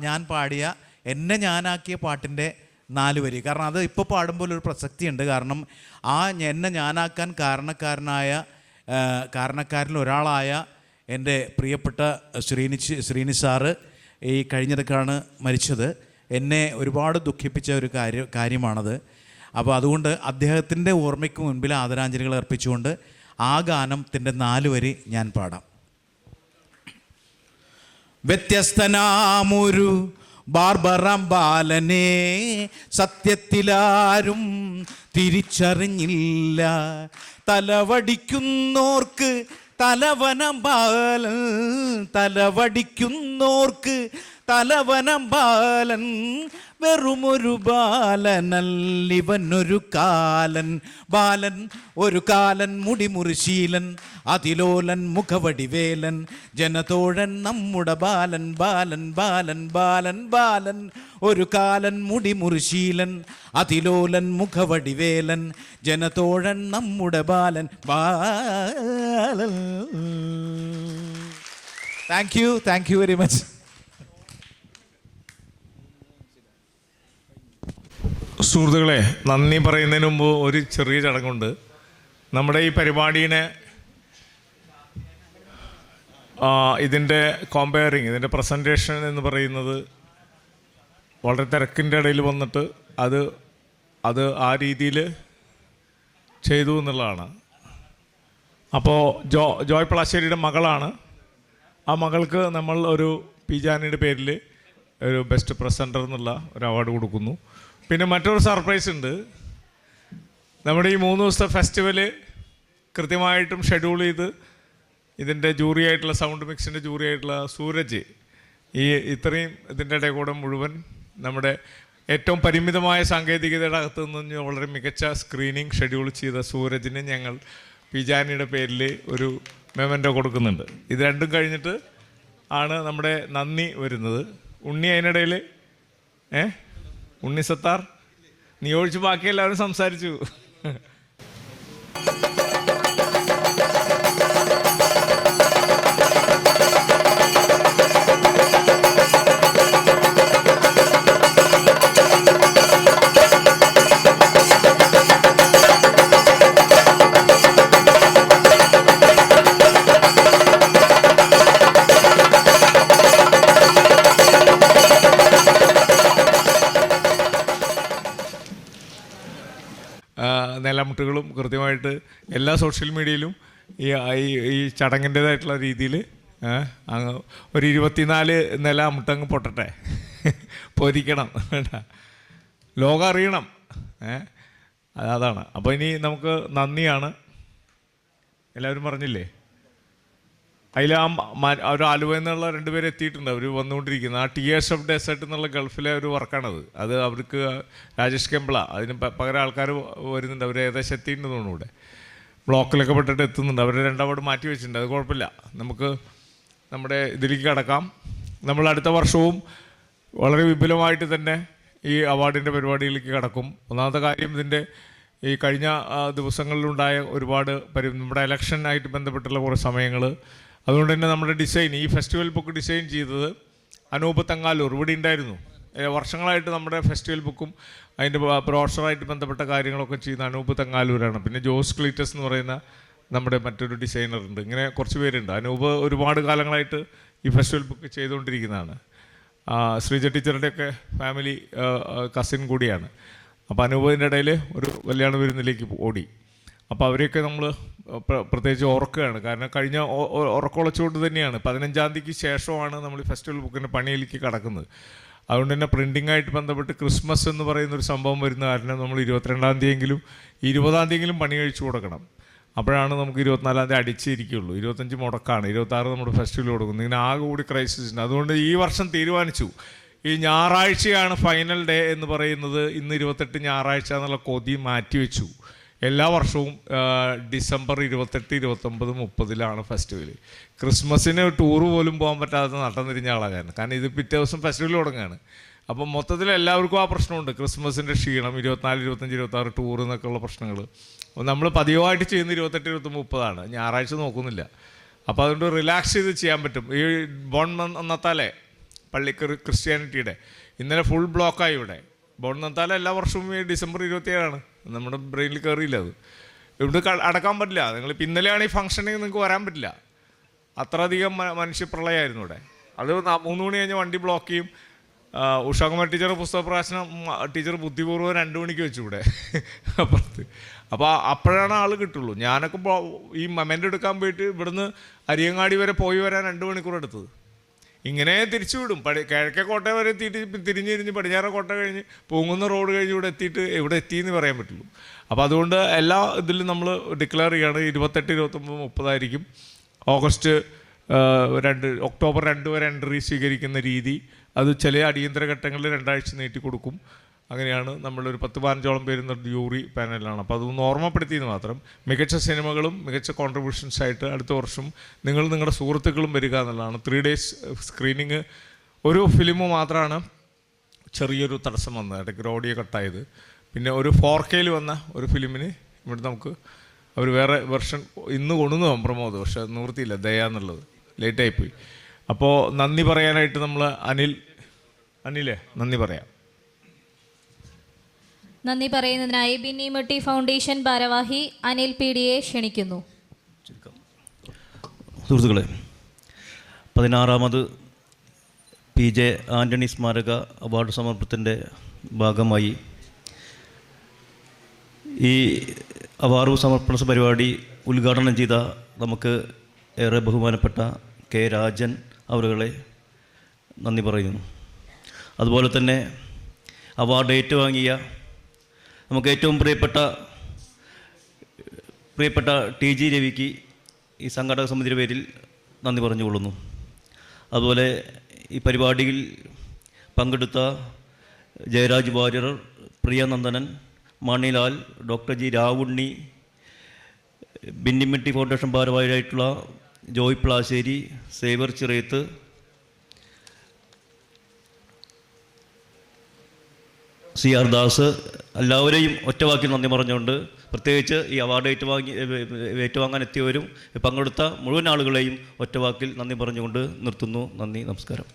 F: ഞാൻ പാടിയ എന്നെ ഞാനാക്കിയ പാട്ടിൻ്റെ 4 വരി, കാരണം അത് ഇപ്പോൾ പാടുമ്പോൾ ഒരു പ്രസക്തിയുണ്ട്. കാരണം എന്നെ ഞാനാക്കാൻ കാരണക്കാരിൽ ഒരാളായ എൻ്റെ പ്രിയപ്പെട്ട ശ്രീനി സാറ് ഈ കഴിഞ്ഞിടക്കാണ് മരിച്ചത്. എന്നെ ഒരുപാട് ദുഃഖിപ്പിച്ച ഒരു കാര്യമാണത്. അപ്പോൾ അതുകൊണ്ട് അദ്ദേഹത്തിൻ്റെ ഓർമ്മയ്ക്ക് മുൻപിൽ ആദരാഞ്ജലികൾ അർപ്പിച്ചുകൊണ്ട് ആ ഗാനത്തിൻ്റെ 4 വരി ഞാൻ പാടാം. വ്യത്യസ്തനാമൊരു ബാർബറാം ബാലനെ സത്യത്തിലാരും തിരിച്ചറിഞ്ഞില്ല. തലവടിക്കുന്നോർക്ക് തലവനം ബാലൻ, തലവടിക്കുന്നോർക്ക് തലവനം ബാലൻ. വെറുമൊരു ബാലനല്ലിവനൊരു കാലൻ. ബാലൻ ഒരു കാലൻ മുടിമുറിശീലൻ, അതിലോലൻ മുഖവടിവേലൻ. ജനതോഴൻ നമ്മുടെ ബാലൻ ബാലൻ ബാലൻ ബാലൻ ബാലൻ. ഒരു കാലൻ മുടിമുറിശീലൻ, അതിലോലൻ മുഖവടിവേലൻ. ജനതോഴൻ നമ്മുടെ ബാലൻ ബാലൻ. Thank you very much.
B: സുഹൃത്തുക്കളെ, നന്ദി പറയുന്നതിന് മുമ്പ് ഒരു ചെറിയ ചടങ്ങുണ്ട്. നമ്മുടെ ഈ പരിപാടിയെ ഇതിൻ്റെ കോമ്പയറിങ്, ഇതിൻ്റെ പ്രസൻറ്റേഷൻ എന്ന് പറയുന്നത് വളരെ തിരക്കിൻ്റെ ഇടയിൽ വന്നിട്ട് അത് ആ രീതിയിൽ ചെയ്തു എന്നുള്ളതാണ്. അപ്പോൾ ജോയ് പ്ലാശ്ശേരിയുടെ മകളാണ്. ആ മകൾക്ക് നമ്മൾ ഒരു പി ജാനിയുടെ പേരിൽ ഒരു ബെസ്റ്റ് പ്രസൻറ്റർ എന്നുള്ള ഒരു അവാർഡ് കൊടുക്കുന്നു. പിന്നെ മറ്റൊരു സർപ്രൈസ് ഉണ്ട്. നമ്മുടെ ഈ 3 ദിവസത്തെ ഫെസ്റ്റിവല് കൃത്യമായിട്ടും ഷെഡ്യൂൾ ചെയ്ത് ഇതിൻ്റെ ജൂറി ആയിട്ടുള്ള സൗണ്ട് മിക്സിൻ്റെ ജൂറി ആയിട്ടുള്ള സൂരജ് ഇത്രയും ഇതിൻ്റെ ഇടയിൽ കൂടെ മുഴുവൻ നമ്മുടെ ഏറ്റവും പരിമിതമായ സാങ്കേതികതയുടെ അകത്തു നിന്ന് വളരെ മികച്ച സ്ക്രീനിങ് ഷെഡ്യൂൾ ചെയ്ത സൂരജിന് ഞങ്ങൾ പി ജാനിയുടെ പേരിൽ ഒരു മെമൻറ്റോ കൊടുക്കുന്നുണ്ട്. ഇത് രണ്ടും കഴിഞ്ഞിട്ട് ആണ് നമ്മുടെ നന്ദി വരുന്നത്. ഉണ്ണി അതിനിടയിൽ ഉണ്ണി സത്താർ നീ ഒഴിച്ച് ബാക്കി എല്ലാവരും സംസാരിച്ചു. നിലമുട്ടുകളും കൃത്യമായിട്ട് എല്ലാ സോഷ്യൽ മീഡിയയിലും ഈ ചടങ്ങിൻ്റേതായിട്ടുള്ള രീതിയിൽ ഒരു 24 നില മുട്ടങ്ങ് പൊട്ടട്ടെ, പൊരിക്കണം, ലോകം അറിയണം. അതാണ്. അപ്പോൾ ഇനി നമുക്ക് നന്ദിയാണ്. എല്ലാവരും പറഞ്ഞില്ലേ? അതിൽ ഒരു ആലുവയിൽ നിന്നുള്ള 2 പേര് എത്തിയിട്ടുണ്ട്. അവർ വന്നുകൊണ്ടിരിക്കുന്നത് ആ ടിയേഴ്സ് ഓഫ് ഡെസേർട്ട് എന്നുള്ള ഗൾഫിലെ ഒരു വർക്കാണത്. അത് അവർക്ക് രാജേഷ് കെമ്പിള, അതിന് പകരം ആൾക്കാർ വരുന്നുണ്ട്. അവർ ഏകദേശം എത്തിയിട്ടുണ്ട് തോന്നുന്നു. ഇവിടെ ബ്ലോക്കിലൊക്കെ പെട്ടിട്ട് എത്തുന്നുണ്ട്. അവർ 2 അവാർഡ് മാറ്റി വെച്ചിട്ടുണ്ട്. അത് കുഴപ്പമില്ല. നമുക്ക് നമ്മുടെ ഇതിലേക്ക് കടക്കാം. നമ്മൾ അടുത്ത വർഷവും വളരെ വിപുലമായിട്ട് തന്നെ ഈ അവാർഡിൻ്റെ പരിപാടിയിലേക്ക് കടക്കും. ഒന്നാമത്തെ കാര്യം, ഇതിൻ്റെ ഈ കഴിഞ്ഞ ദിവസങ്ങളിലുണ്ടായ ഒരുപാട് നമ്മുടെ ഇലക്ഷനായിട്ട് ബന്ധപ്പെട്ടുള്ള കുറേ സമയങ്ങൾ. അതുകൊണ്ട് തന്നെ നമ്മുടെ ഡിസൈൻ, ഈ ഫെസ്റ്റിവൽ ബുക്ക് ഡിസൈൻ ചെയ്തത് അനൂപ് തങ്ങാലൂർ ഇവിടെ ഉണ്ടായിരുന്നു. വർഷങ്ങളായിട്ട് നമ്മുടെ ഫെസ്റ്റിവൽ ബുക്കും അതിൻ്റെ ബ്രോഷറായിട്ട് ബന്ധപ്പെട്ട കാര്യങ്ങളൊക്കെ ചെയ്യുന്ന അനൂപ് തങ്ങാലൂരാണ്. പിന്നെ ജോസ് ക്ലീറ്റസ് എന്ന് പറയുന്ന നമ്മുടെ മറ്റൊരു ഡിസൈനറുണ്ട്. ഇങ്ങനെ കുറച്ച് പേരുണ്ട്. അനൂപ് ഒരുപാട് കാലങ്ങളായിട്ട് ഈ ഫെസ്റ്റിവൽ ബുക്ക് ചെയ്തുകൊണ്ടിരിക്കുന്നതാണ്. ശ്രീജ ടീച്ചറുടെയൊക്കെ ഫാമിലി കസിൻ കൂടിയാണ്. അപ്പോൾ അനൂപിൻ്റെ ഇടയിൽ ഒരു കല്യാണ വിരുന്നിലേക്ക് ഓടി. അപ്പോൾ അവരെയൊക്കെ നമ്മൾ പ്രത്യേകിച്ച് ഓർക്കുകയാണ്. കാരണം കഴിഞ്ഞ ഉറക്കൊളച്ചുകൊണ്ട് തന്നെയാണ് 15-ാം തീയതിക്ക് ശേഷമാണ് നമ്മൾ ഈ ഫെസ്റ്റിവൽ ബുക്കിൻ്റെ പണിയിലേക്ക് കടക്കുന്നത്. അതുകൊണ്ട് തന്നെ പ്രിൻറ്റിങ്ങായിട്ട് ബന്ധപ്പെട്ട് ക്രിസ്മസ് എന്ന് പറയുന്നൊരു സംഭവം വരുന്ന കാരണം നമ്മൾ 22-ാം തീയതിയെങ്കിലും 20-ാം തീയതിയെങ്കിലും പണി കഴിച്ചു കൊടുക്കണം. അപ്പോഴാണ് നമുക്ക് 24-ാം തീയതി അടിച്ചിരിക്കുകയുള്ളൂ. 25 മുടക്കാണ്, 26 നമ്മുടെ ഫെസ്റ്റിവൽ കൊടുക്കുന്നത്. ഇങ്ങനെ ആകെ കൂടി ക്രൈസിസ് ഉണ്ട്. അതുകൊണ്ട് ഈ വർഷം തീരുമാനിച്ചു, ഈ ഞായറാഴ്ചയാണ് ഫൈനൽ ഡേ എന്ന് പറയുന്നത്. ഇന്ന് 28 ഞായറാഴ്ച എന്നുള്ള കൊതി മാറ്റിവെച്ചു. എല്ലാ വർഷവും ഡിസംബർ 28, 29, 30 ഫെസ്റ്റിവൽ. ക്രിസ്മസിന് ടൂറ് പോലും പോകാൻ പറ്റാതെ നട്ടം തിരിഞ്ഞ ആളാണ്. കാരണം ഇത് പിറ്റേ ദിവസം ഫെസ്റ്റിവൽ തുടങ്ങുകയാണ്. അപ്പം മൊത്തത്തിൽ എല്ലാവർക്കും ആ പ്രശ്നമുണ്ട്. ക്രിസ്മസിൻ്റെ ക്ഷീണം, 24, 25, 26 ടൂർ എന്നൊക്കെയുള്ള പ്രശ്നങ്ങൾ. നമ്മൾ പതിവായിട്ട് ചെയ്യുന്ന 28, 29, 30 ഞായറാഴ്ച നോക്കുന്നില്ല. അപ്പോൾ അതുകൊണ്ട് റിലാക്സ് ചെയ്ത് ചെയ്യാൻ പറ്റും. ഈ ബോൺ നത്താലെ പള്ളി ക്രിസ്ത്യാനിറ്റിയുടെ ഇന്നലെ ഫുൾ ബ്ലോക്കായി ഇവിടെ. ബോൺ നത്താലെ എല്ലാ വർഷവും ഈ ഡിസംബർ 27 നമ്മുടെ ബ്രെയിനിൽ കയറിയില്ല. അത് ഇവിടെ അടക്കാൻ പറ്റില്ല. നിങ്ങളിപ്പോൾ ഇന്നലെയാണ് ഈ ഫംഗ്ഷനിൽ നിങ്ങൾക്ക് വരാൻ പറ്റില്ല. അത്രയധികം മനുഷ്യപ്രളയമായിരുന്നു ഇവിടെ. അത് 3 മണി കഴിഞ്ഞ് വണ്ടി ബ്ലോക്ക് ചെയ്യും. ഉഷാകുമാർ ടീച്ചർ പുസ്തക പ്രകാശനം ടീച്ചർ ബുദ്ധിപൂർവ്വം 2 മണിക്ക് വെച്ചു ഇവിടെ അപ്പുറത്ത്. അപ്പോൾ അപ്പോഴാണ് ആൾ കിട്ടുള്ളൂ. ഞാനൊക്കെ ഈ മൊമെൻ്റ് എടുക്കാൻ പോയിട്ട് ഇവിടുന്ന് അരിയങ്ങാടി വരെ പോയി വരാൻ 2 മണിക്കൂർ എടുത്തത്. ഇങ്ങനെ തിരിച്ചു വിടും. കിഴക്കേ കോട്ട വരെ എത്തിയിട്ട് തിരിഞ്ഞിരിഞ്ഞ് പടിഞ്ഞാറേ കോട്ട കഴിഞ്ഞ് പൂങ്ങുന്ന റോഡ് കഴിഞ്ഞ് ഇവിടെ എത്തിയിട്ട് എവിടെ എത്തിയെന്ന് പറയാൻ പറ്റുള്ളൂ. അപ്പോൾ അതുകൊണ്ട് എല്ലാ ഇതിലും നമ്മൾ ഡിക്ലെയർ ചെയ്യുകയാണ് 28, 29, 30 ആയിരിക്കും. ഒക്ടോബർ 2 വരെ എൻട്രി സ്വീകരിക്കുന്ന രീതി. അത് ചില അടിയന്തര ഘട്ടങ്ങളിൽ 2 ആഴ്ച നീട്ടി കൊടുക്കും. അങ്ങനെയാണ്. നമ്മളൊരു 10-15ഓളം പേരുന്ന ജൂറി പാനലാണ്. അപ്പോൾ അതൊന്ന് ഓർമ്മപ്പെടുത്തിയെന്ന് മാത്രം. മികച്ച സിനിമകളും മികച്ച കോൺട്രിബ്യൂഷൻസ് ആയിട്ട് അടുത്ത വർഷം നിങ്ങളുടെ സുഹൃത്തുക്കളും വരിക എന്നുള്ളതാണ്. 3 days സ്ക്രീനിങ്. ഒരു ഫിലിം മാത്രമാണ് ചെറിയൊരു തടസ്സം വന്നത്, ഇടയ്ക്ക് ഓഡിയോ കട്ടായത്. പിന്നെ ഒരു 4K വന്ന ഒരു ഫിലിമിന് ഇവിടെ നമുക്ക് അവർ വേറെ വെർഷൻ ഇന്ന് കൊണ്ടുവന്നു പ്രമോദ്, പക്ഷെ നിവൃത്തിയില്ല, ദയ എന്നുള്ളത് ലേറ്റായിപ്പോയി. അപ്പോൾ നന്ദി പറയാനായിട്ട് നമ്മൾ അനിലേ നന്ദി പറയാം.
C: നന്ദി പറയുന്നതിനായി ബിന്നിമട്ടി ഫൗണ്ടേഷൻ ഭാരവാഹി അനിൽ PDയെ ക്ഷണിക്കുന്നു.
G: സുഹൃത്തുക്കളെ, 16ാമത് PJ ആൻ്റണി സ്മാരക അവാർഡ് സമർപ്പണത്തിൻ്റെ ഭാഗമായി ഈ അവാർഡ് സമർപ്പണ പരിപാടി ഉദ്ഘാടനം ചെയ്ത നമുക്ക് ഏറെ ബഹുമാനപ്പെട്ട K. രാജൻ അവരുകളെ നന്ദി പറയുന്നു. അതുപോലെ തന്നെ അവാർഡ് ഏറ്റുവാങ്ങിയ നമുക്ക് ഏറ്റവും പ്രിയപ്പെട്ട TG രവിക്ക് ഈ സംഘാടക സമിതിയുടെ പേരിൽ നന്ദി പറഞ്ഞുകൊള്ളുന്നു. അതുപോലെ ഈ പരിപാടിയിൽ പങ്കെടുത്ത Jayaraj Warrier, Priyanandanan, Manilal, doctor G. Ravunni, Binnimatti foundation ഭാരവാഹിയായിട്ടുള്ള ജോയ് പ്ലാശ്ശേരി, സേവർ ചിറയത്ത്, CR ദാസ്, എല്ലാവരെയും ഒറ്റവാക്കിൽ നന്ദി പറഞ്ഞുകൊണ്ട് പ്രത്യേകിച്ച് ഈ അവാർഡ് ഏറ്റുവാങ്ങാൻ എത്തിയവരും പങ്കെടുത്ത മുഴുവൻ ആളുകളെയും ഒറ്റവാക്കിൽ നന്ദി പറഞ്ഞുകൊണ്ട് നിർത്തുന്നു. നന്ദി, നമസ്കാരം.